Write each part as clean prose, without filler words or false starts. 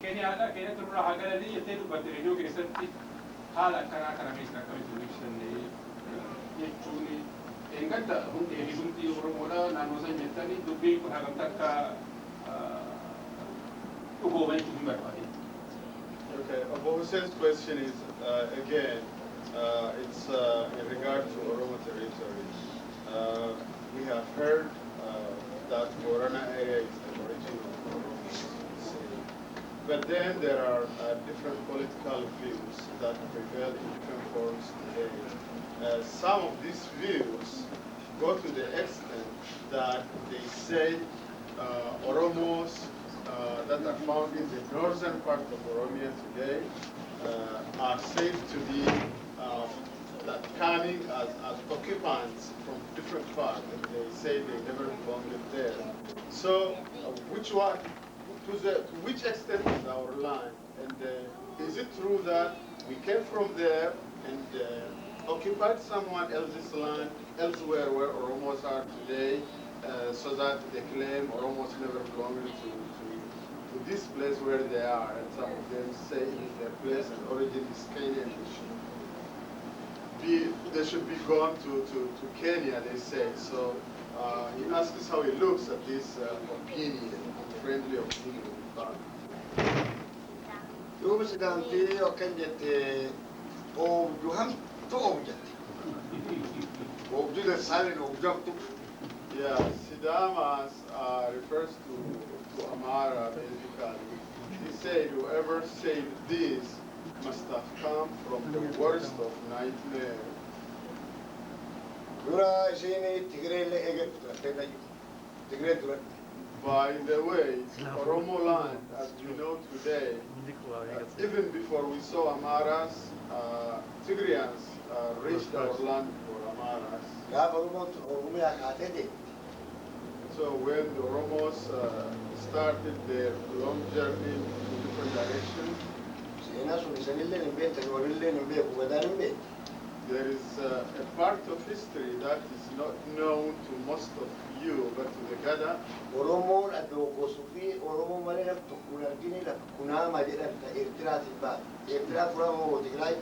Kenya turra hagala ni yete du batterio ke satti hala kana mista kami solution ne yechuni engata hunde hidunti Oromola nano sa metani dubbi ko hagam takka government to be. Okay, Abu Hussein's question is again, it's in regard to Oromo territory. We have heard that Borana area is the origin of Oromo, but then there are different political views that prevail in different forms today. Some of these views go to the extent that they say Oromos that are found in the northern part of Oromia today are said to be that coming as occupants from different parts, and they say they never belonged there. So, to which extent is our land? And is it true that we came from there and occupied someone else's land elsewhere where Oromos are today, so that they claim Oromos never belonged to this place where they are, and some of them say their place and origin is Kenya, and they should be gone to Kenya, they say. So he asks how he looks at this opinion, friendly opinion. You must come to or can get oh, you have to object. Oh, do the silent object. Yeah, Sidamas refers to Amara basically. He said whoever said this must have come from the worst of nightmare. By the way, Oromo land, as we know today, even before we saw Amaras, Tigrians reached our land before Amaras. So when the Oromos started their long journey in different directions, there is a part of history that is not known to most of you, but to the Gadaa. Oromo at the Okosufi, Oromo Malaya to Kunagini, Kunama, Ertra, Ertra from Tigray,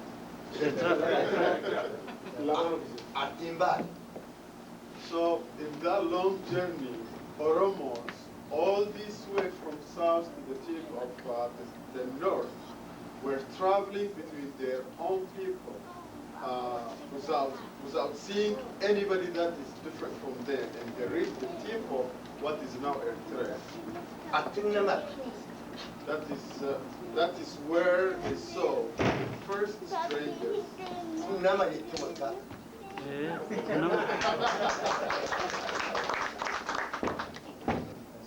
So in that long journey, Oromos, all this way from south to the tip of the north, were traveling between their own people without seeing anybody that is different from them, and they reached the tip of what is now Eritrea. That is where they saw the first strangers.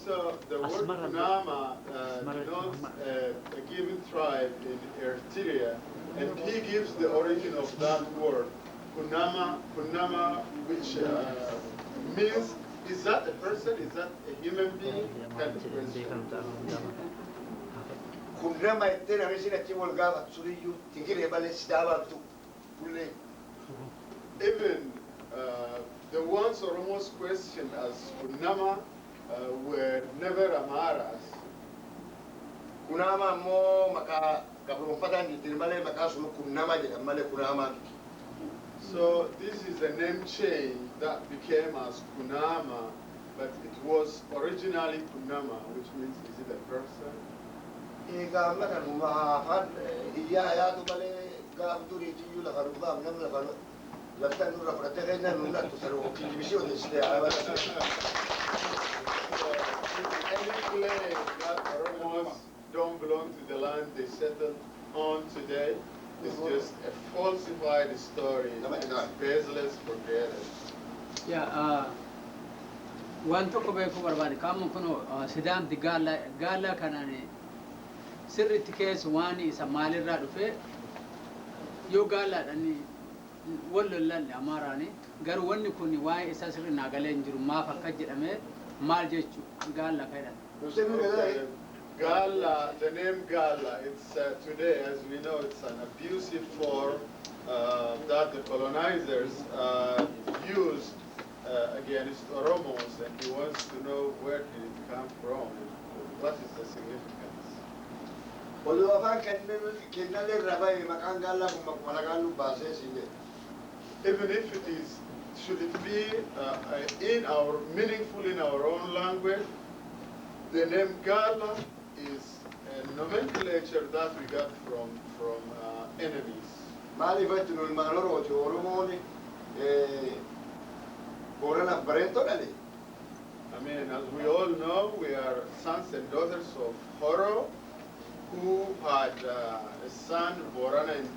So the word Kunama denotes a given tribe in Eritrea, and he gives the origin of that word, Kunama, which means, is that a person? Is that a human being? Kind of question. Even the ones Oromos questioned as Kunama were never Amaras. Kunama mo maka So this is a name change that became as Kunama, but it was originally Kunama, which means is it a person? Any claim that Oromos don't belong to the land they settled on today is just a falsified story. It's baseless, forget it. Yeah, one talk about Kubarbani, come on, Sidam, the Gala Kanani. Sirri case one is a Malira Rufe, you Gala and Wallan Amarani, Garwani Kuni, why is Sasri Nagalan, Jurumafa Kajame, Marje Gala Kaidan. Gala, the name Gala, it's today, as we know, it's an abusive form that the colonizers used against Oromos, and he wants to know where did it come from, what is the significance. Oduu afaan kennallee irraa bahe maqaan gaallaa kun makuma lagaallu baasee siin jedhe. Even if it is, should it be in our, meaningful in our own language, the name Gala is a nomenclature that we got from enemies. Maaliif jechuun nuyi maal Oromooti Oromoon Booranaaf bareentoo dhale. I mean, as we all know, we are sons and daughters of Horo, who had a son, Borana, in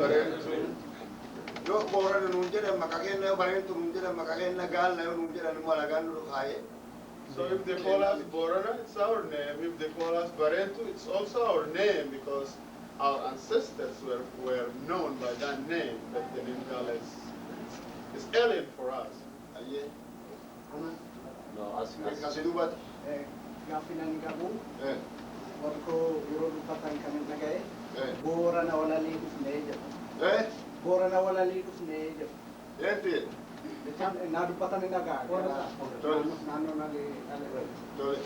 Barentu. Yoo Boorana nuun jedhan maqaa keenya bareentu nuun jedhan maqaa keenya gaalla yoo nuun jedhan immoo alagaan nu kaayee. So if they call us Borana, it's our name. If they call us Barentu, it's also our name because our ancestors were known by that name. But the name Gala is alien for us. Ayyee. No, as Kasi duubatti. Gaafinan qabu warqoo yeroo dubbatan kan hin dhagaye boorana walalii dhufnee jedhu. Boorana walalii dhufnee jedhu. Eetti. Jechaan naa dubbatan hin dhagaa. Naannoo nalee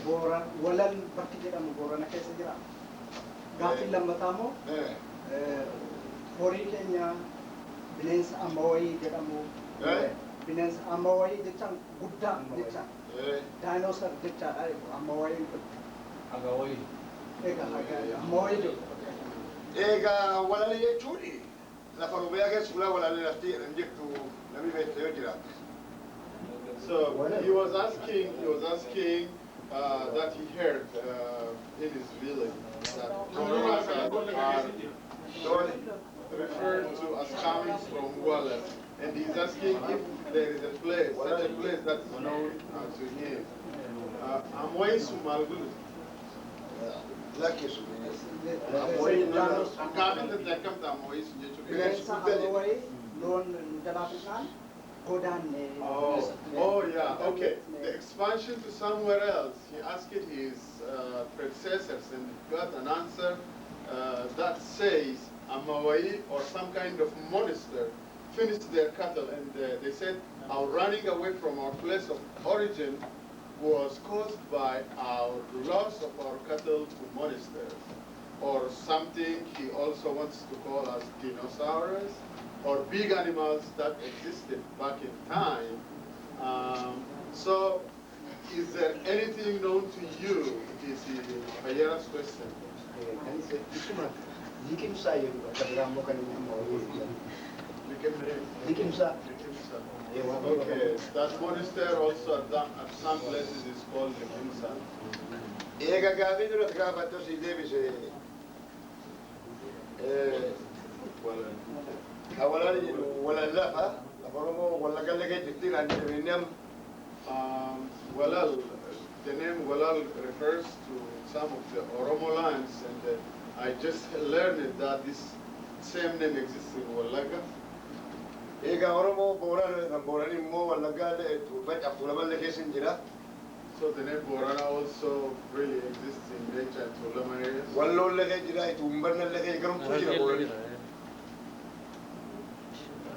boora walal bakki jedhamu boorana keessa jira. Gaaffiin lammataa immoo horii keenya bineensa amma wayii jedhamu. Bineensa amma wayii jechaan guddaa jechaan. Dinosaur jechaadha amma wayii kun. Aga wayii. Egaa amma wayii jedhu. Egaa walalii jechuun lafa Oromiyaa keessa fuula walalii laftii jedhan jettu namni beekte yoo jiraate. So he was asking that he heard in his village that Oromas are referred to as coming from Walla, and he's asking if there is a place, such a place that is known to him. Amway Sumalgulu. Lucky su. I'm coming to take up the Amway Bineensa amma wayii loon jalaafisan godaanne. Oh yeah, okay. The expansion to somewhere else, he asked his predecessors and got an answer that says Amawai or some kind of monster finished their cattle, and they said our running away from our place of origin was caused by our loss of our cattle to monsters, or something he also wants to call as dinosaurs, or big animals that existed back in time. So, is there anything known to you? Is Ayera's question. Okay, that monster also at some places is called the Kimsa. Ega gaafii dura gaafattu si deebise. Hawalali jedhu walal lafa lafa Oromoo wallagalla kee jirti kan jedhamu. Walal, the name Walal refers to some of the Oromo lands, and I just learned that this same name exists in Wallaga. Ega Oromoo Boorani immoo wallaggaa baca fuulamallee keessa hin jira. So the name Borana also really exists in nature and Tulama areas. Walloon lagee jira, Tumbarna lagee garumtuu jira Boorani.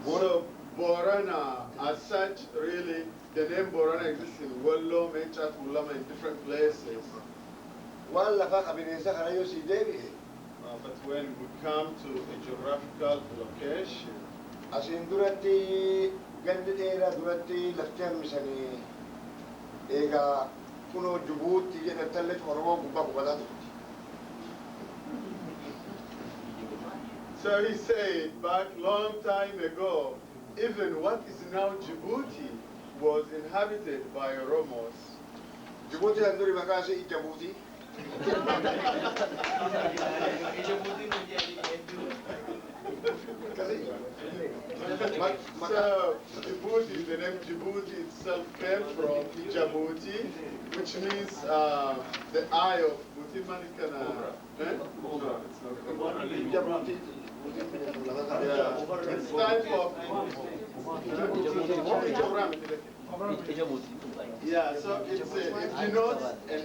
So Borana, as such, really, the name Borana exists in Wallo, Mecha, Tulama, in different places. Waan lafaa qabineensa kana yoo si deebi'e. But when we come to a geographical location, Asiin duratti gandi dheeraa duratti lafti hammisanii egaa kunoo Jibuuti jedhantallee Oromoo gubbaa qubataa turti. so he said back long time ago, even what is now Djibouti was inhabited by Oromos. Jibuuti kan duri maqaan ishee Jabuutii. So Djibouti, the name Djibouti itself came from Djibouti, which means the eye of Butimanikana. Jabuutii. Yeah, it's type of yeah, so it denotes an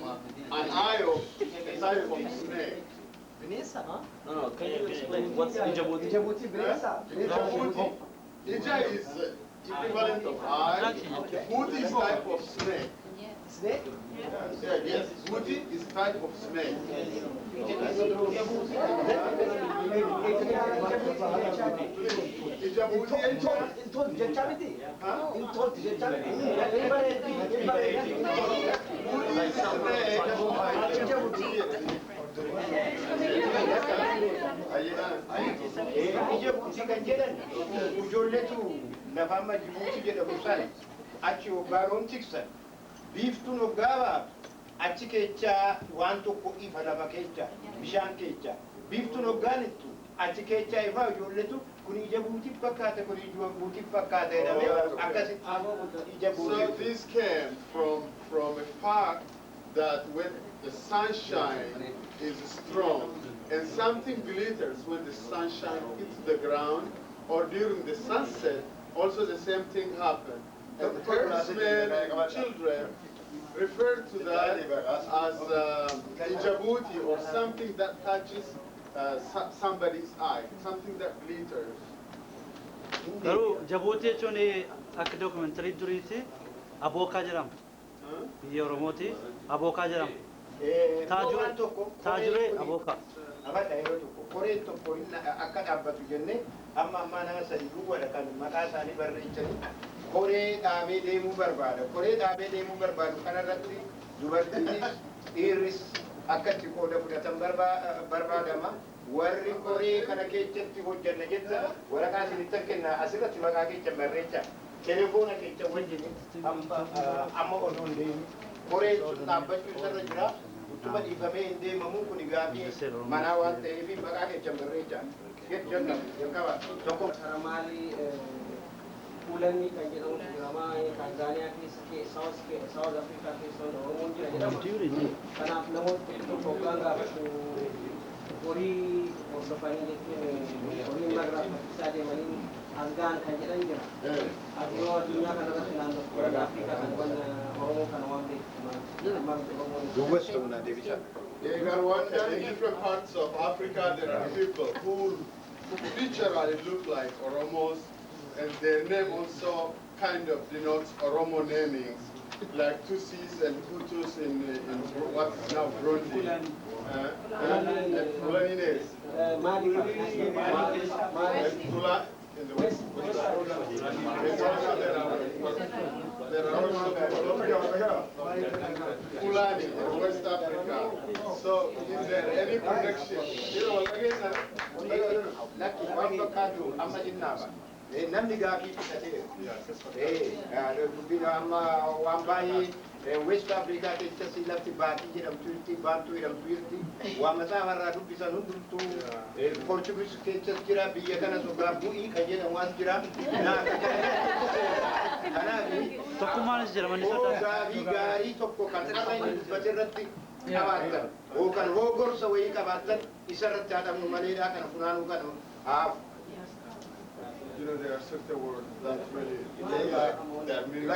eye of a type of snake. No, can you explain what's Djibouti? Djibouti bineensa. Ija is equivalent of eye. Boot is type of snake. Snake? Yes. Booty is type of snake. Ija buutii kan jedhan ijoolletu lafa amma Jibuutii jedhamu san achi hoggaaroon tiksan biiftuun hoggaabaa achi keechaa waan tokko ifa lafa keechaa bishaan keechaa biiftuun hoggaanittu achi keechaa ifaa ijoolletu kun ija buutiif fakkaate kun ija buutiif fakkaate jedhamee akkasitti ija buutii. So this came from a fact that when the sunshine is strong and something glitters when the sunshine hits the ground, or during the sunset, also the same thing happens. And herdsmen and children refer to that as ijabuti, or something that touches somebody's eye, something that glitters. Garuu Jabuutii jechuun akka dookumentari duriitti abookaa jedhama. Biyya Oromooti abookaa jedhama. Taajuree abookaa. Abadda yeroo tokko koreen tokko akka dhaabbatu jennee amma ammaa nama sadi duwwaadha kan maqaa isaanii barreessanii koree dhaabee deemuu barbaada. Koree dhaabee deemuu barbaadu kanarratti dubartiinis dhiirris akkatti qooda fudhatan barbaadama. Warri koree kana keessatti hojjanna jettan waraqaa isinitti kenna asirratti maqaa keessan barreessaa. Telefoona keessan wajjin amma oduu hin deemu. Koreen sun dhaabbachuu isarra jira. Utuma dhiifamee hin deemamu kun gaafii manaa waan ta'eef maqaa keessan barreessaa. Jettan jalqaba tokko Karamaalii Ulanni kan jedhamu Siramaa Tanzaaniyaa keessa South Africa keessa Oromoon jira jedhama. Kanaaf namoonni tokko hoggaan gaafatu horii hordofanii jechuun horiin marraa fakkisaa deemanii asgaan kan jedhan jira. Addunyaa addunyaa kanarratti naannoo warra Afrikaa kan Oromoo kana waan beekaman. In different parts of Africa, there are people who literally look like Oromos, and their name also kind of denotes Oromo namings, like Tutsis and Hutus in what is now Burundi. Fulanines. Fula in the west. And also there are also Fulani in West Africa. So is there any connection? You know, again, namni gaafii fudhatee dubbina amma waan baay'ee West Africa keessatti lafti baatii jedhamtu irti baantuu jedhamtu irti waan mataafarraa dubbisan hundumtuu Portuguese keessatti jira biyya kana sogaa bu'ii kan jedhamu waan jira Tokkummaanis jedhamanii sodaa. gaafii gaarii tokko kan qarra inni dubbate irratti qabaatan yookaan hoogorsa wayii qabaatan isarratti haadhamnu maleedhaa kana funaanuu kana haaf. you know, there are certain words that really that mean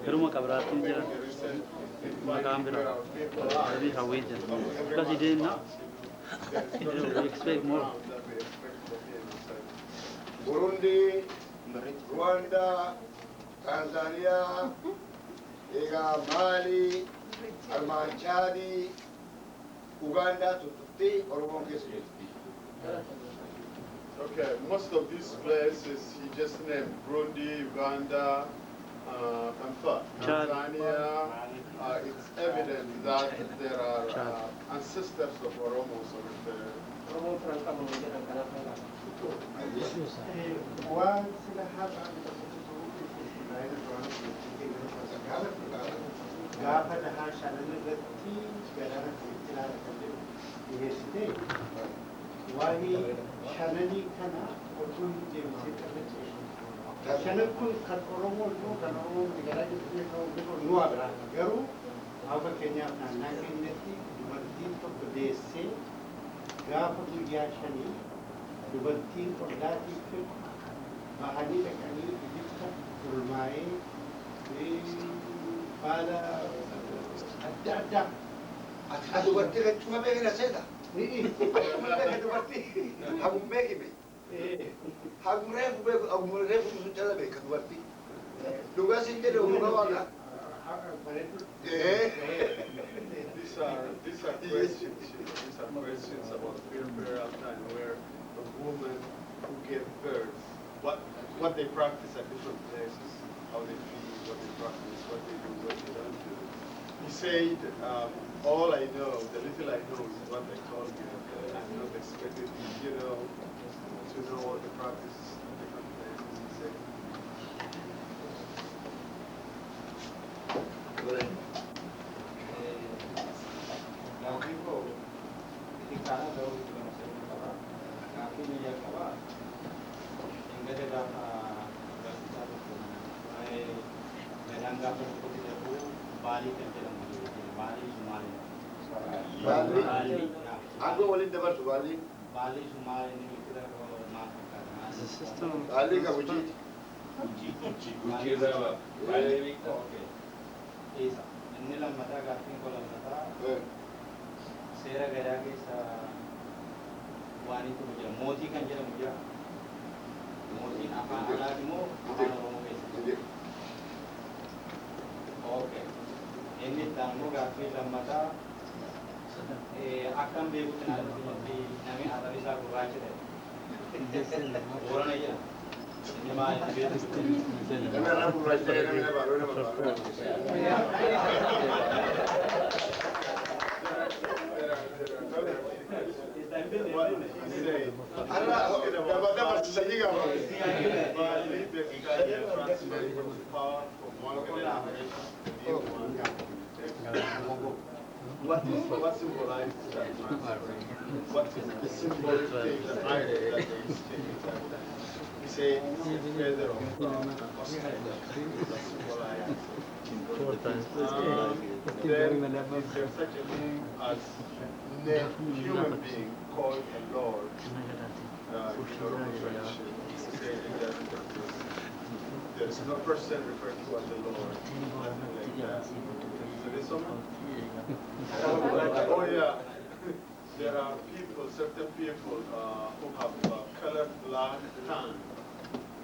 Rumah kabarati je, makam bera, jadi Hawaii je. Because he didn't know, we expect more. Burundi, Rwanda, Tanzania, Mali, Chadi, Uganda, tutti Oromo keessa. Okay, most of these places he just named Burundi, Uganda, and Tanzania. It's evident that there are ancestors of Oromos over there. gaafa dhahaa shanan irratti galaana filaa dhiyeessite waa'ee shananii kana osoo hin deemsee qabate shanan kun kan Oromoo ta'uu kan Oromoo garaa jirtee ta'uu nu abira garuu haa fakkeenyaaf naannaa keenyatti dubartiin tokko deessee gaafa guyyaa shanii dubartiin ollaatiif bahanii dhaqanii ibidda gurmaa'ee Pada ada. Adu berarti cuma begini saja. Aku begini. Hagmuree fubee hagmuree fubu sun cala beeka dubartii. Dhugaa siin jedhe uumaa waaqa. These are questions about burial time where a woman who gave birth, what they practice at different places, how they feed, what they practice, what they do, what they don't do. He said, all I know, the little I know is what I told you. I'm not expected, to know what the practice at different places. He said. Seera gadaa keessa waan itti jira. Mootii kan jedhamu jira. Mootiin afaan alaati moo afaan Oromoo keessa? Okay. Inni itti ammoo gaaffii lammataa akkam beekutti namni arraba isaa gurraacha ta'e. Boorana jira. Inni maal itti beeku? Namni arraba gurraacha ta'e namni nama What symbolizes that transfer? What is the symbolic thing that I that they take at that time? He said, feather of ostrich that symbolizes. Then is there such a thing as a human being called a lord? In Oromo tradition, there is no person referred to as a lord, nothing like that. So there's someone? Oh yeah, there are people, certain people who have colored black tan,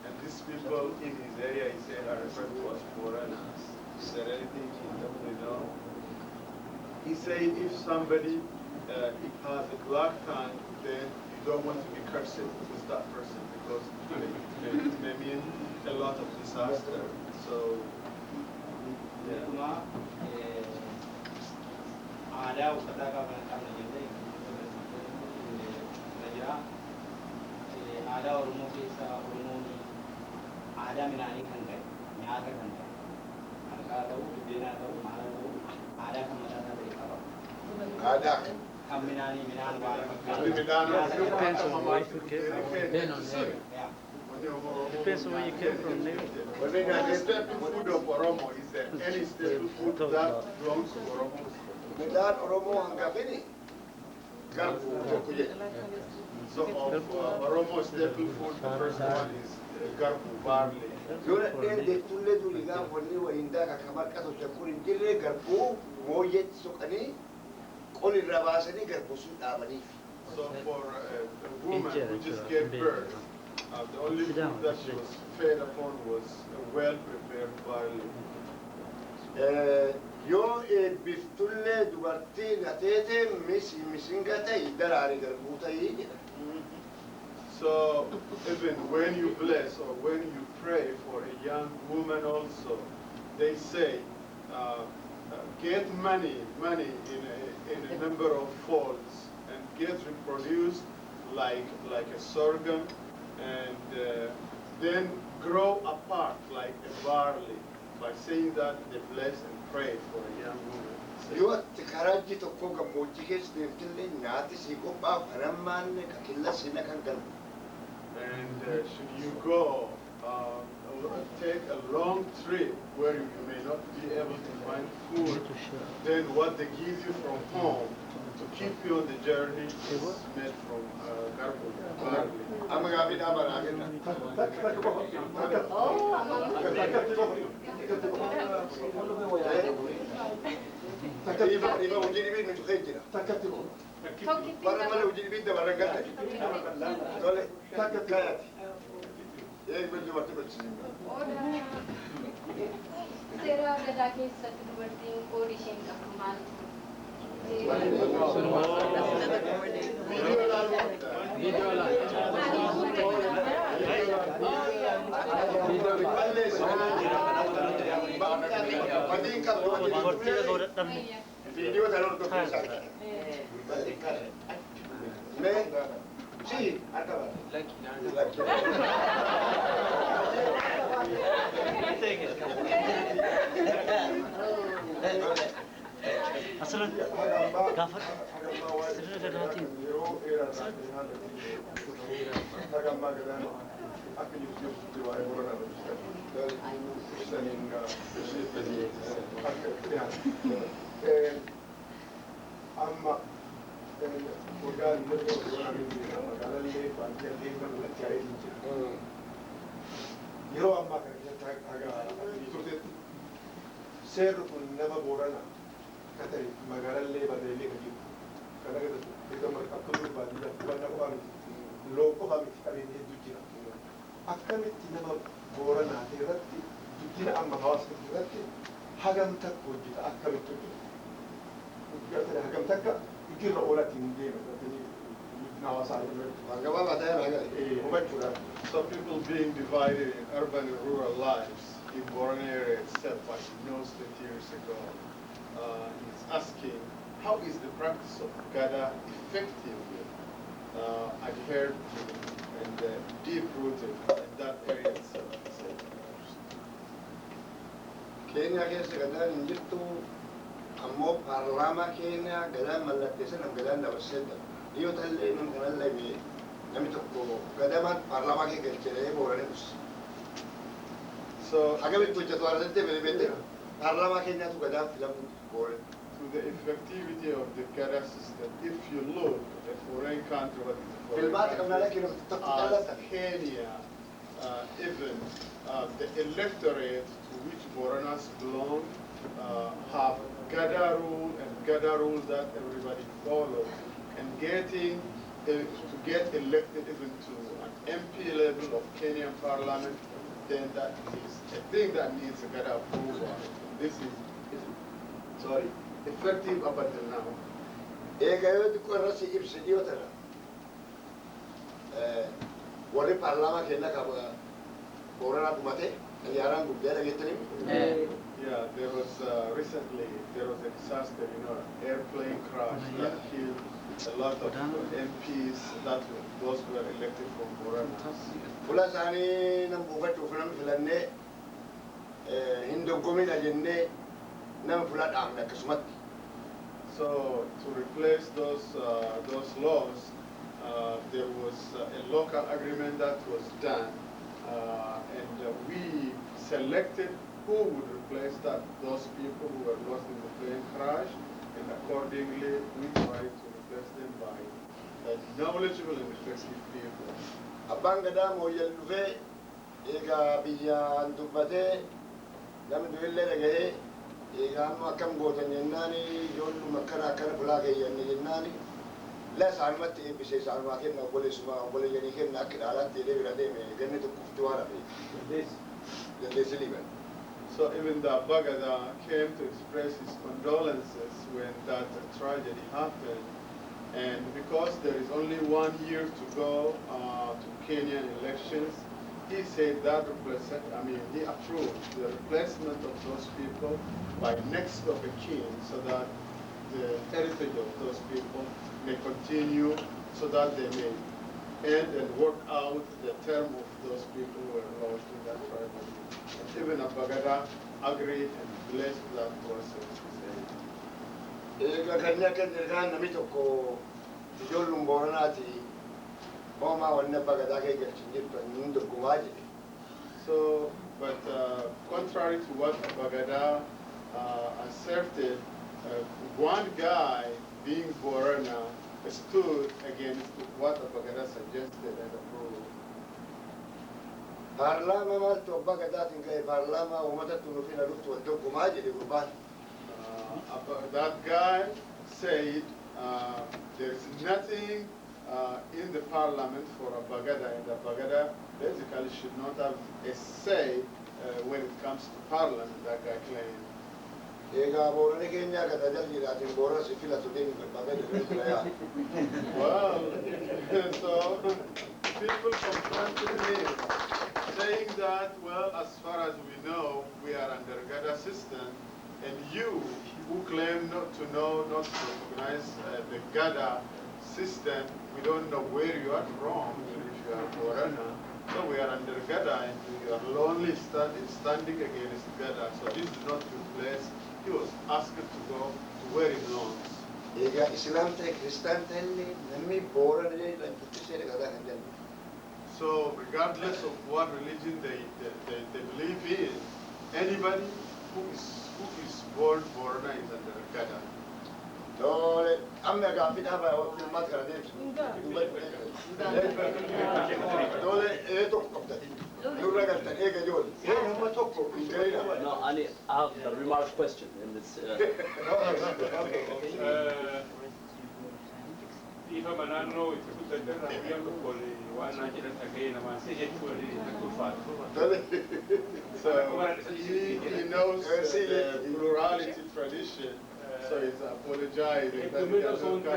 and these people in his area, he said, are referred to as foreigners. Is there anything you know? He said if somebody has a black tan, then you don't want to be cursed with that person because it may mean a lot of disaster. So, yeah. Ada uffataa gaafa qabna jennee jira. Aadaa Oromoo keessa Oromoon aadaa midhaanii kan ta'e, nyaata kan ta'e, harkaa ta'uu, buddeenaa ta'uu, maala ta'uu, aadaa kan mataa isaa ta'e qaba. Aadaa kan midhaan waan fakkaatu. Depends on where you came from. Depends on where you came from. The staple food of Oromo is any staple food that belongs to Oromo. Midhaan Oromoo hangafini garbu tokko jedha. So Oromo staple food, the first one is garbu barley. Yoo dheen deettullee durii gaafonni wayindaa akka marqatu shakkuun hin jirre garbuu mooyyeetti soqanii qol irra baasanii garbuu sun dhaabaniif. So for a woman who just gave birth, the only food that she was fed upon was a well-prepared barley. Yoo eebbiftulle dubartii gateete misinga ta'e daraare garbuu ta'ee jedha. So even when you bless or when you pray for a young woman also, they say get money in a number of folds and get reproduced like a sorghum and then grow apart like a barley. By saying that, they bless and pray for a young woman. Yoo karaji tokko gammoojjii keessa deemtillee nyaati si qophaa'u harammaan kakilla sina kan galmu. And should you go take a long trip where you may not be able to find food, then what they give you from home to keep you on the journey is made from garbu barley. Bara mala wajib bidda bara gata. Dole takka kayati. Ek bil jumati bachini. Sera Gadaa keessatti dubartiin qoodi isheen qabdu maal? Video dalur tu bisa. Me, si, ada apa? Lagi. اصلا قافل سر غداتي أما وقال مرة قال لي فانت لي من الجاي يروى أما كان حاجة ترتد سير كنا بورنا كتري ما قال لي بدي لي كذي كنا كده إذا ما أكلوا بعدين فلان أقوم لو أقوم أبين هدوجنا أكمل تنا بورنا تيرتي تجينا أما خلاص تيرتي حاجة متكوجت أكمل تجينا حكم تكا يكير أولاد تنجيم So people being divided in urban and rural lives in Borno area itself, as we know years ago, is asking how is the practice of Gadaa effectively adhered to and deep-rooted in that area itself? Kenya keessa Gadaan hin jirtu ammoo paarlaamaa keenya Gadaan mallatteessan Gadaan dabarseedha. Dhiyoo tallee nun kanallee mee namni tokko Gadaamaan paarlaamaa kee galchee booranii dhusi. So Akkamitti hojjetu haala beekte paarlaamaa keenyaatu Gadaan filamu booranii. To the effectivity of the Gadaa system, if you look at a foreign country, what is a foreign country, Kenya, even the electorate to which Boranas belong have Gadaa rule and Gadaa rule that everybody follows, and to get elected even to an MP level of Kenyan parliament, then that is a thing that needs a Gadaa approval. This is effective up until now. Eegayoo xiqqoo irratti ibsi dhiyoo tana. Warri paarlaamaa keenya qaba Booranaa dhumate xiyyaaraan guddaa dhageettanii. Yeah, there was recently a disaster, airplane crash that killed a lot of MPs those were elected from Borana. Fula isaanii nam buufachuuf nam filannee hin doggomina jennee nam fula dhaamne akkasumatti. So to replace those laws, there was a local agreement that was done, and we selected who would replace those people who were lost in the plane crash, and accordingly we tried to replace them by knowledgeable and effective people. Abbaan Gadaa mooyyal dhufee eegaa biyyaan dubbatee namni du'ellee dhagahee eegaa amma akkam gootan jennaani ijoolluma akkana fulaa keeyyanne jennaani la isaanumatti eebbisee isaanumaa kenna obboleeyyanii kenna akka dhaalaatti jedhee bira deeme ganni tokkofti waan hafe jalleessi liban. So even the Gadaa came to express his condolences when that tragedy happened. And because there is only 1 year to go to Kenyan elections, he said that he approved the replacement of those people by next of a kin so that the heritage of those people may continue so that they may end and work out the term of those people who were lost in that tragedy. And even Gadaa agreed and blessed that process. Nami tokko ijoollum Booranaati homaa wanni abbaa Gadaa kee galchin jirtu nun dorgomaa jedhe. So, but contrary to what Gadaa asserted, one guy, being Borana, stood against what Gadaa suggested and approved. Paarlaamaa maaltu abbaa Gadaatiin ka'e paarlaamaa uummatatti nufina dhuftu wal dorgomaa jedhe gurbaan. That guy said there's nothing in the parliament for a Bagada, and the Bagada basically should not have a say when it comes to parliament, that guy claimed. Well, so people confronted me saying that, well, as far as we know, we are under Gadaa system, and you who claim not to know, not to recognize the Gadaa system, we don't know where you are from, if you are foreigner. So we are under Gadaa, and you are lonely standing against Gadaa. So this is not your place. He was asked to go to where he belongs. So regardless of what religion they believe in, anybody who is born foreigner is under Gadaa. Dole, amma gaafii dhaabaa filmaat kana deemsu. Dole, tokko qabdati. Nurra galtan eega jooli. Nama tokko hin gahiidha. No, I have a remark question in this. Ifama naannoo itti guddaterra guyyaa tokko waan naa jedhan dhaga'ee namaan si jechuun akka ulfaatu. So he knows the plurality tradition. So he's apologizing that he doesn't come to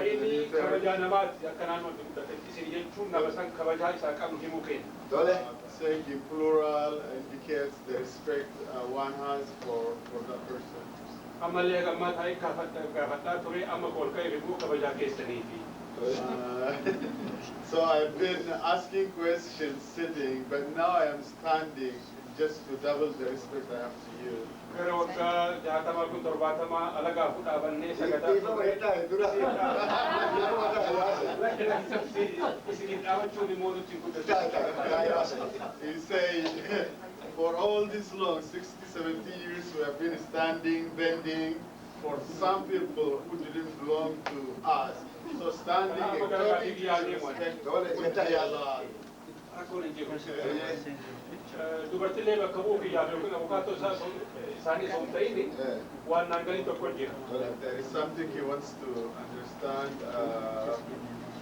the saying in plural indicates the respect one has for that person. So I've been asking questions sitting, but now I am standing just to double the respect I have to you. He said, for all this long, 60, 70 years, we have been standing, bending for some people who didn't belong to us. So standing and talking to dubartiilee bakka bu'uu kiyyaaf yookiin abukaatoo isaanii osoo hin ta'in waan naan galiin tokko jira. There is something he wants to understand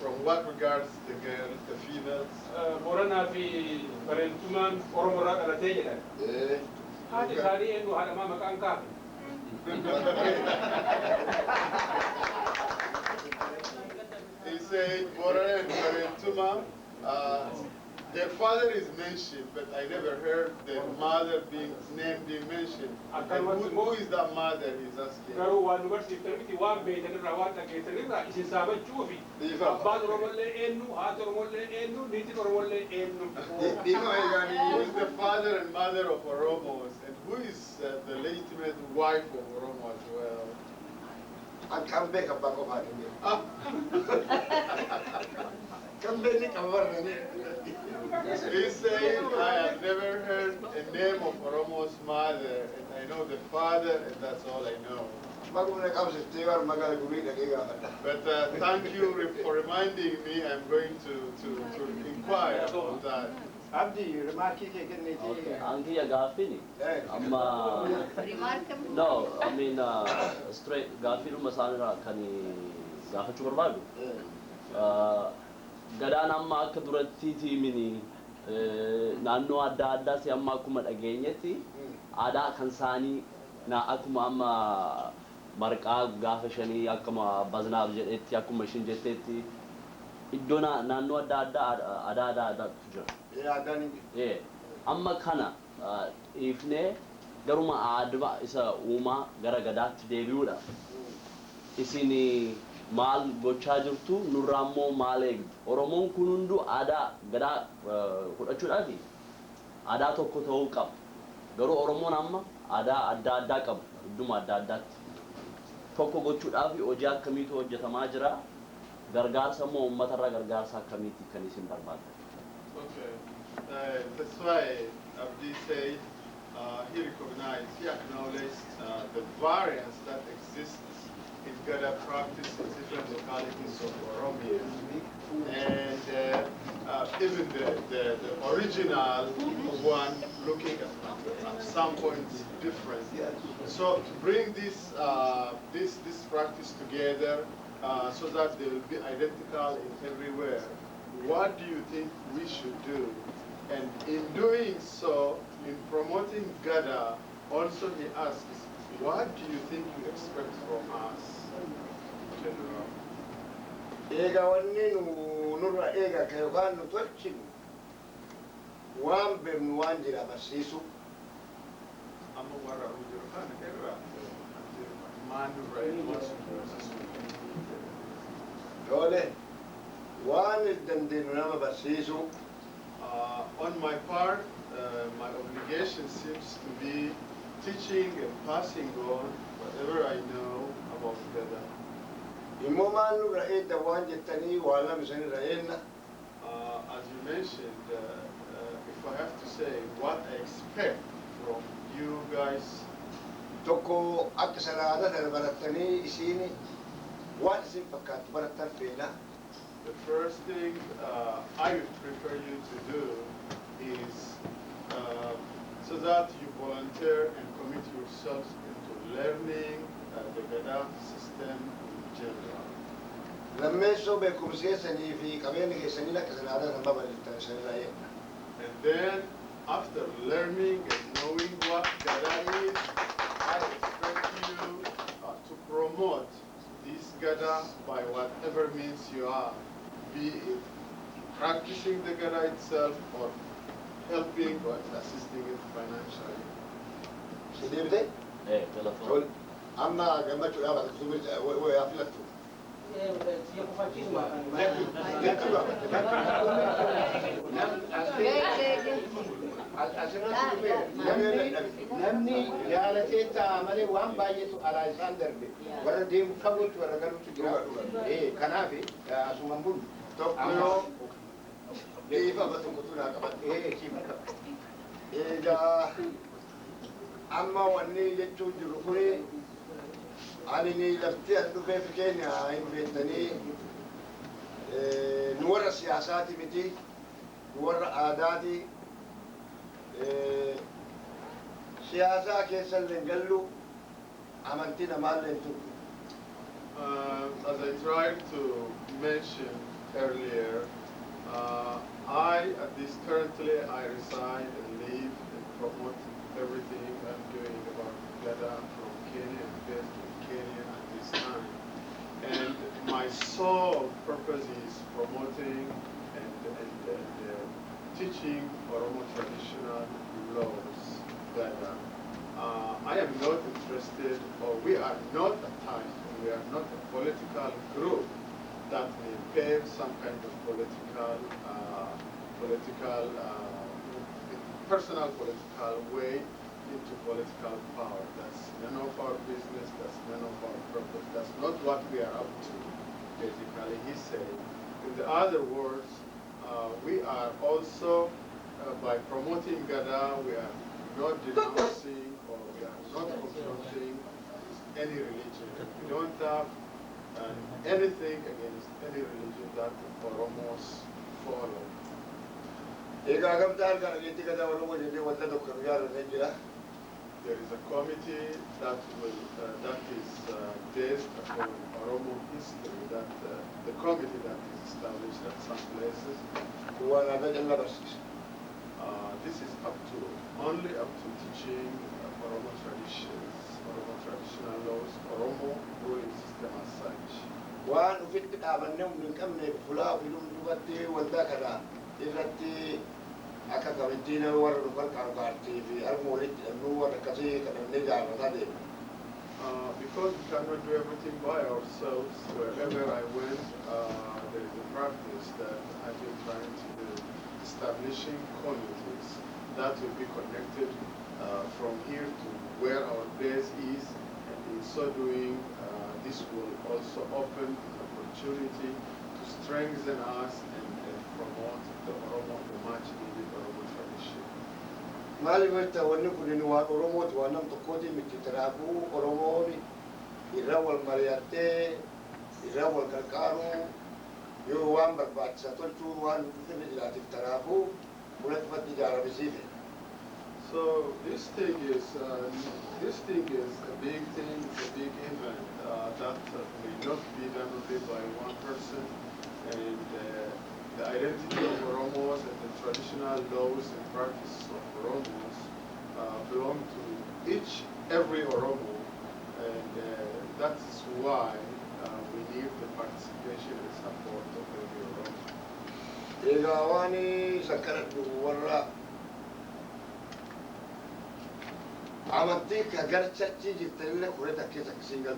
from what regards the girls, the females. Booranaa fi bareentumaan Oromoo irraa dhalatee jedhan. Haati isaanii eenyu haadhamaa maqaan kaafe. He said, Borana and Barentuma, their father is mentioned, but I never heard the mother being mentioned. And who is that mother, he's asking. Who is the father and mother of Oromos, and who is the legitimate wife of Oromo as well? I can't make a back of her. He's saying, I have never heard the name of Oromo's mother, and I know the father, and that's all I know. But thank you for reminding me. I'm going to inquire about that. Abdi, remarki ke kenne Okay, Anki Agafini. No, I mean straight Gafiru Masana Kani Gafachu Barbadu. Gadaan amma akka duratti tiimini naannoo adda addaa si amma akkuma dhageenyetti aadaa kan isaanii na akkuma amma marqaa gaafa shanii akkuma baznaaf jedhetti akkuma ishin jettetti iddoo naannoo adda addaa adaatu jira. Amma kana ifnee garuma aadaa isa uumaa gara gadaatti deebi'uudha. Isini maal gochaa jirtu nurraammoo maal eegdu Oromoon kun hundu aadaa gadaa fudhachuudhaafi aadaa tokko ta'uu qaba garuu Oromoon amma aadaa adda addaa qaba idduma adda addaatti tokko gochuudhaafi hojii akkamiitu hojjetamaa jira gargaarsa moo uummatarraa gargaarsa akkamiiti kan isin barbaaddan. Okay, that's why Abdi said he recognized, he acknowledged the variance that exists in Gadaa practice in different localities of Oromia. And even the original one looking at some points different. So to bring this practice together so that they will be identical in everywhere. What do you think we should do? And in doing so, in promoting Gadaa, also he asks, what do you think you expect from us, General? Ega wanni nurra ega kayokan nutwachin wan bernu wan jira basisu Amma warra ujiro kana kerra manu rai wasu dole wan dandenu nama basisu. On my part, my obligation seems to be teaching and passing on whatever I know about Gadaa. Immo manu ra'e da wan jettani wala misani ra'enna. As you mentioned, if I have to say what I expect from you guys, Tokko akka salaada dana barattanii isini waan isin fakkaatu barattan feena. the first thing I would prefer you to do is so that you volunteer and commit yourselves into learning the Gadaa system in general. Lammeessoo beekumsi keessanii fi qabeenya keessanii akka salaada nama bal'iftan isin ra'eenna. And then, after learning and knowing what Gadaa is, I expect you to promote this Gadaa by whatever means you are, be it practicing the Gadaa itself or helping or assisting it financially. Sidibde? telephone. Amma gammachuudhaaf akka kusubirta wayaa filattu. Namni jaalatee ta'a malee waan baay'eetu alaa isaan darbe warra deemu fagootti warra galuutu jira. Kanaaf asuman bulu. Tokko yoo dhiifa tokkotu naa qabate. Egaa amma wanni jechuun jiru kuni ani ni lafti an dhufeef keenya hin beektanii nu warra siyaasaati miti nu warra aadaati siyaasaa keessa illee hin gallu amantii namaallee hin turre. As I tried to mention earlier, currently I reside and live and promote everything I'm doing about Gadaa from Kenya and based in Kenya at this time. And my sole purpose is promoting and teaching Oromo traditional laws. Gadaa. I am not interested, or we are not attached, we are not a political group that may pave some kind of personal political way into political power. That's none of our business, that's none of our purpose, that's not what we are up to, basically, he said. In the other words, we are also, by promoting Gadaa, we are not denouncing or we are not confronting any religion. We don't have anything against any religion that Oromos follow. There is a committee that is based upon Oromo history. That the committee that is established at some places. This is only up to teaching Oromo traditions, Oromo traditional laws, Oromo ruling system as such. One of it, Fula, Akakavitina or Kalkar TV, Armorit, and no one Kasi and Nega. Because we cannot do everything by ourselves, wherever I went, there is a practice that I've been trying to do, establishing communities that will be connected from here to where our base is, and in so doing, this will also open an opportunity to strengthen us and promote the Oromo, the much needed Oromo tradition. Mali weta wani kuni wa Oromo tu wanam tokoti mititarabu Oromo ni irawal mariate irawal karkaru yo wan barbat sa toltu wan kufene dilati tarabu ulat fati jara bisife. So this thing is a big thing, it's a big event that will not be done only by one person, and the identity of Oromos and the traditional laws and practices of Oromos belong to every Oromo, and that's why we need the participation and support of every Oromo. Egawani sakarat warra amanti kagar chachi jitelle kure takke single.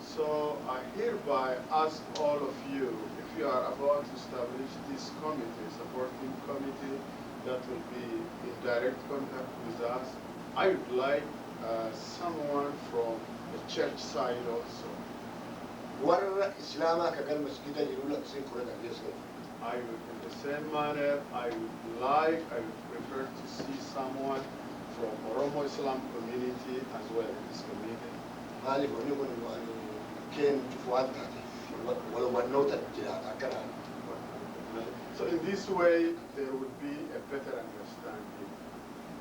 So I hereby ask all of you, if you are about to establish this committee, supporting committee that will be in direct contact with us, I would like someone from the church side also. Warra Islama kagar masjida jirula sin kure takke. I would, in the same manner, I would prefer to see someone from Oromo Islam community as well in this committee. Mali boni boni mali ken fuata wala wanota jira akara. So in this way, there would be a better understanding.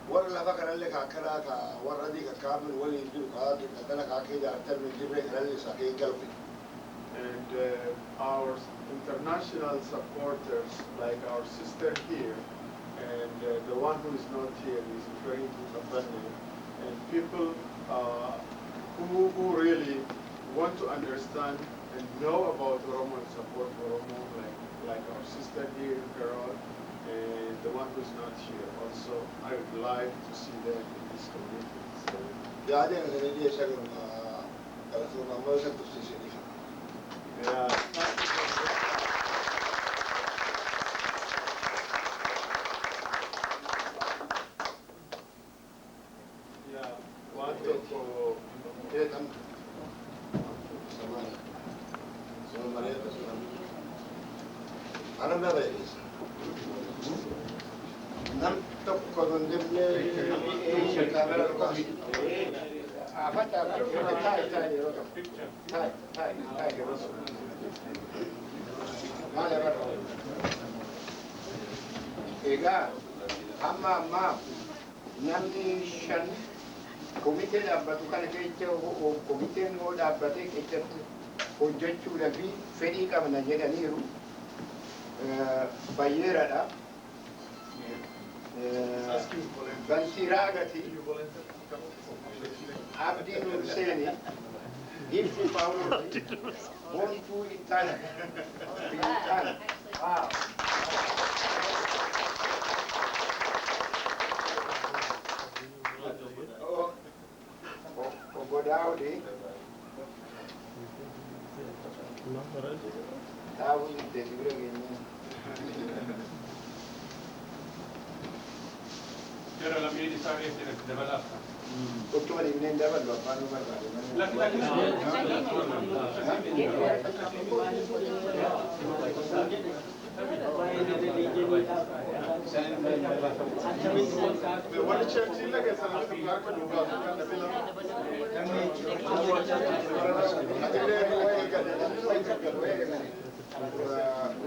Warra lava karalle ka akara ka warra di ka kabin wali du ka ke kadana ka ke ja tar min libre karalle sa ke galfi. And our international supporters, like our sister here, and the one who is not here is referring to Dabbasaa, and people who really want to understand and know about Oromo and support Oromo, like our sister here, Carol, and the one who is not here. Also, I would like to see them in this community. So, Ya de ne dia sa so mama sa tu si ni. yeah. Ana me veis. Nam top con demne camera ko. Afata tai roto. Tai roto. Mala roto. Ega amma namni shan komiteen dhaabbatu kana keessa komiteen hoo dhaabbatee keessatti hojjechuudhaaf fedhii qabna jedhaniiru bayyeeradha. Bansiraa gati abdii nurseeni ilfi paawulooti boontuu intaana intaana. Godawdi tahu de libro gini. Era la mia di stare in Dabbasaa. Tutto ma dimne Dabbasaa fanno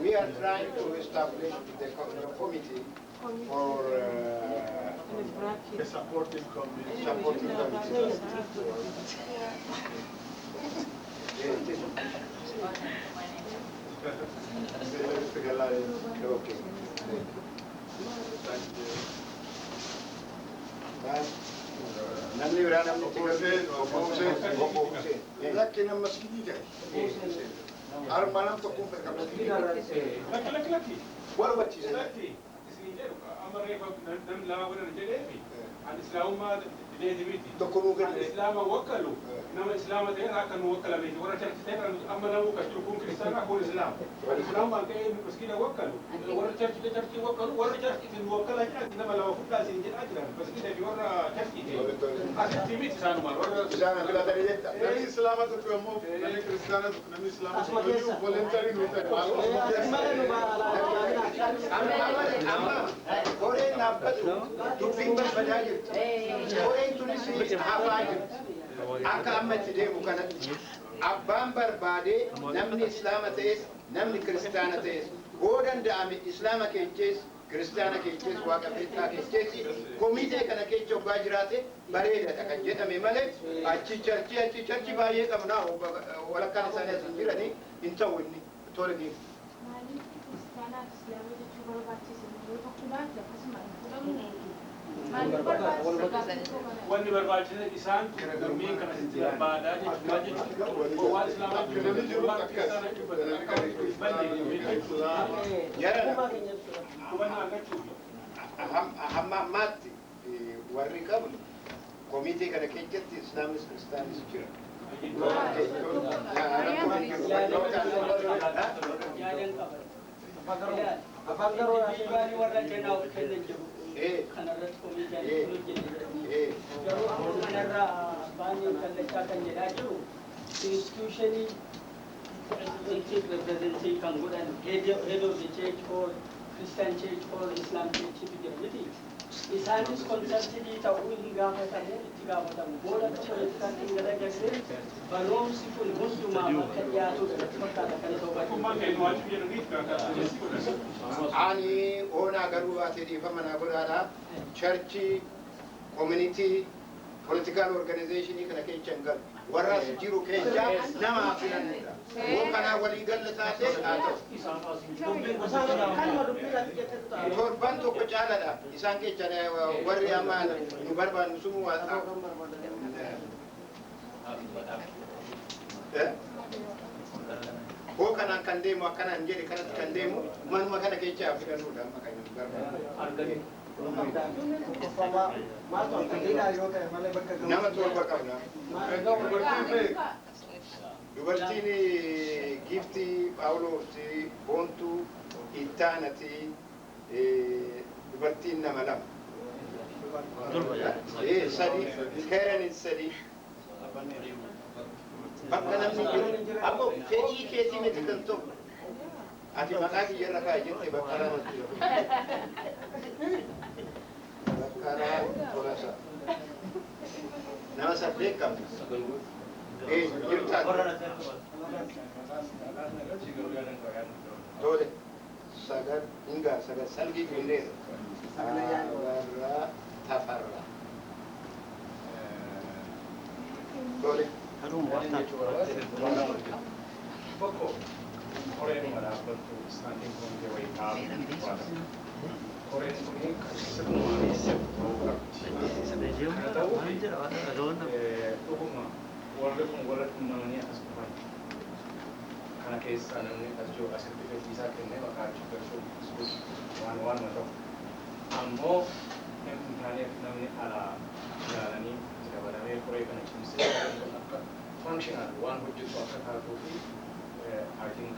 we are trying to establish the committee for A supporting committee. Okay. Thank you. Namni berada namni opposite. Laki nama masjid je. Armanam to kumper kamera. Laki. What about you? Laki. Amare ko nam lawa ko na jede. An Islam ma de miti. To kunu kan Islam wakalu. Nama Islam de akan wakala be. Wara church te amana ko ka kun kristana ko Islam. Islam ma ke maskina wakalu. Wara church wakalu. Wara church te wakala ja nama lawa ko ka sin jin ajran. Maskina bi wara church te. Asa ti miti sanu mal. Wara Islam bila dari detta. Nami Islam to kamo, nami Kristana to nami Islam to you voluntary meter. Kore nabbatu dubbiin barbadaa jirti. Koreen tunis hafaa jirti. Akka ammatti deemu kanatti abbaan barbaadee namni Islaama ta'es namni Kiristaana ta'es yoo danda'ame Islaama keessaas kiristaana keeches waaqa beektaa keeches komitee kana keessa obbaa jiraate bareedaadha kan jedhame malee achi charchi baay'ee qabna walakkaan isaanii as jiranii hin ta'u inni tole deemu. Maaliif kiristaanaa fi islaamii jechuu barbaachise yoo tokkummaatti akkasuma wanni barbaachise isaan gurmiin kana sitti barbaadaa jechuudha waan islaamaa jiru waan kiristaana hamma ammaatti warri qabnu komitee kana keessatti islaamis kiristaanis jira. Afaan garuu asii warra kennaa of kennan jiru. Kanarratti komiitiin garuu amma kanarra baay'ee kallachaa kan jedhaa jiru institutionii representii kan godhan head of the church or Christian church or Islam church jira miti. Isaanis konsartidii ta'uu hin gaafatamu itti gaafatamu booda politikaan hin garagallee barnoomsi kun hundumaa akka dhiyaatudha fakkaata kan ani oonaa garuu baatee dhiifama naa godhaadha charchi community political organization kana keessa hin galu warras jiru keessa nama filannudha yoo kana walii galla taate haa ta'u torban tokko caaladha isaan keessa warri amma nu barbaannu sun waa Ho kanaan kan deemu akkanaan jedhe kanatti kan deemu manuma kana keessa filannudha amma kan nu barbaannu. Nama torba qabna. Dubartiin Giftii Phaawulosi Boontuu Ittaanati dubartiin nama lama. Sadi Keeranin sadi. Bakka namni jiru ammoo fedhii keetii miti kan ta'u. Ati maqaa kiyyarra kaa jette bakka Bakkaraa Tolasa. Nama saddeet qabna. Jirtaan. Tole. Sagal hingga sagal salgii kunneen. Agarraa Tafarraa. Tole. Poco Oromo dhaabbatu standing committee wayii dhaabbatu Oromo kun sirnumaanii ta'uu qabdi. Kana ta'uufi dhuguma warri kun warra dhimmamanii as dhufan kana keessaa namni as jiru asitti fedhiisaa kennee maqaa galchuuf waanuma ta'u ammoo namni taaneef namni alaa ilaalanii itti dabalamee qoree kana cimsee akka functional one hojjetu akka taatuu fi I think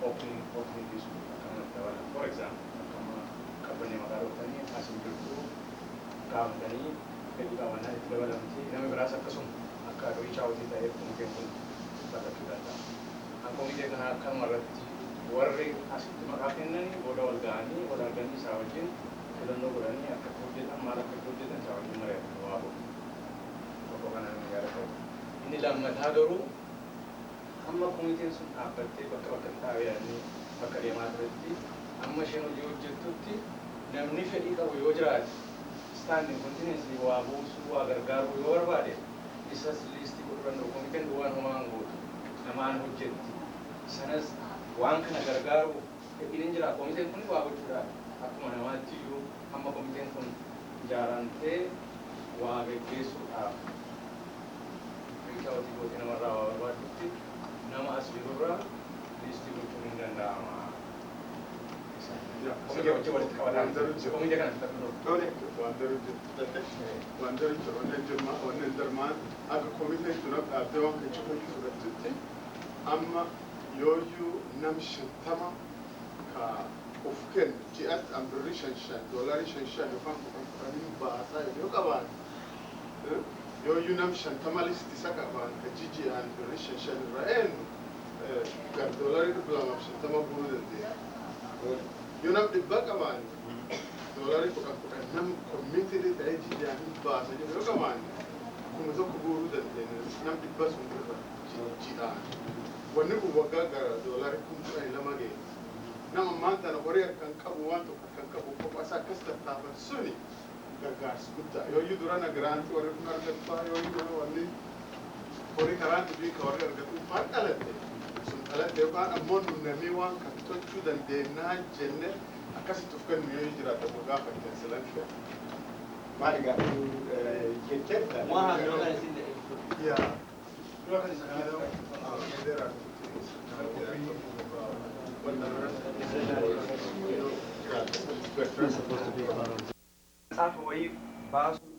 opening this develop. For example, company magarotani asin jirtu gaafanii fedhii qabanaa itti dabalamti nama biraas akkasuma akka reach out ta'eef komitee kun barachuu danda'a. Kan komitee kana akkanuma irratti warri asitti maqaa kennanii booda wal ga'anii wal arganii isaa wajjin filannoo godhanii akka hojjetan maal akka hojjetan isaa wajjin mari'atu waa godhu. Tokko kana nama yaada qabu. Inni lammataa garuu amma komiteen sun dhaabbattee bakka taa'anii bakka deemaa turetti amma isheen hojii hojjettutti namni fedhii qabu yoo jiraate standing continuously waa buusuu waa gargaaruu yoo barbaade isas liistii godhuu danda'u komiteen waan homaan gootu namaan hojjetti sanas waan kana gargaaruu fedhiin jira komiteen kun waa gochuudhaan akkuma namaatti iyyuu amma komiteen kun ijaaramtee waa geggeessuudhaaf riichaawwatii goote namarraa waa barbaadutti nama as jirurraa liistii gochuun hin danda'ama. Komitee wajjin walitti qabataan komitee kana Wannan darmaan akka komiteen sun dhaabdee waan kan cufamu fudhatutti amma yooyyuu nam shantama ka of kennu ji'atti ambirri $5 yookaan $10 baasaa yoo qaban yooyyuu nam shantama listi isa qaban ka jijjiiraan birri $5 irra eenyu gar $250 bu'uu dandeenya. Yoo nam dhibba qaban $10 nam committed ta'ee jijjiiraan baasa jedhu yoo qaban kuma tokko bu'uu dandeenya nam dhibba sun irra jijjiiraan. Wanni kun waggaa gara $12,000 ga'e. nama maanta na horii kan qabu waan tokko kan qabu kophaasa akkas tattaaban suni gargaarsi guddaa yoo iyyuu durana giraantii warri kun argattaa yoo iyyuu dura wanni horii karaan dubii ka warri argatu faan dhalatte sun dhalatte yookaan ammoo nunnamii waan kan tolchuu dandeennaa jenne akkasitti of kennu yoo jiraata nu gaafatten silan fedha. Maali gaafii jecha Waan haamiroo kan isin Yeah. Supposed to be maqaafa wayii baasuu